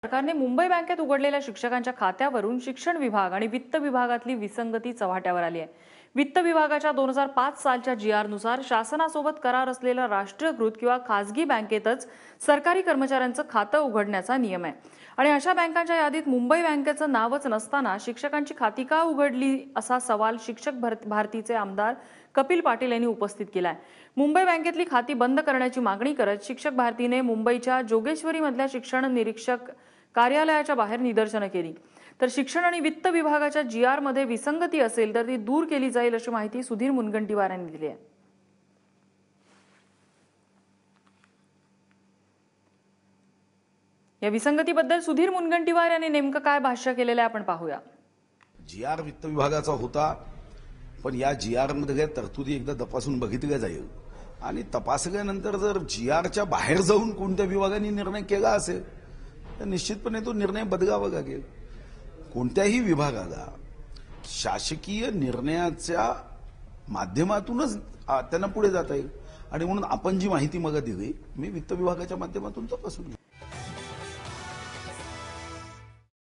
सरकारने मुंबई बँकेत उघडलेल्या शिक्षकांच्या खात्यावरून शिक्षण विभाग आणि वित्त विभागातली विसंगती चव्हाट्यावर आली आहे। वित्त विभागाच्या 2005 सालच्या GR नुसार शासनासोबत करार असलेल्या राष्ट्रीयकृत किंवा खासगी बँकेतच सरकारी कर्मचाऱ्यांचं खातं उघडण्याचा नियम आहे आणि अशा बँकांच्या यादीत मुंबई बँकेचं नावच नसताना शिक्षकांची खाती का उघडली असा सवाल शिक्षक भारतीचे आमदार कपिल पाटील यांनी उपस्थित केलाय। मुंबई बँकेतली खाती बंद करण्याची मागणी करत शिक्षक भारतीने मुंबईच्या जोगेश्वरी मधल्या शिक्षण निरीक्षक कार्यालयाच्या बाहेर निदर्शनं केली। तर शिक्षण आणि वित्त विभागाच्या GR मध्ये विसंगती असेल तर ती दूर केली जाईल अशी माहिती सुधीर मुनगंटीवार यांनी दिली आहे। या विसंगतीबद्दल सुधीर मुनगंटीवार यांनी नेमकं काय भाष्य केलेलं आहे आपण पाहूया। GR वित्त विभागाचा होता, पण या GR मध्ये तरतुदी एकदा तपासून बघितल्या जाईल आणि तपासल्यानंतर जर GRच्या बाहेर जाऊन कोणत्या विभागाने निर्णय केला असेल तर निश्चितपणे तो निर्णय बदलावा लागेल। कोणत्याही विभागाला शासकीय निर्णयाच्या माध्यमातूनच त्यांना पुढे जाता येईल आणि म्हणून आपण जी माहिती मला दिली मी वित्त विभागाच्या माध्यमातून तपासून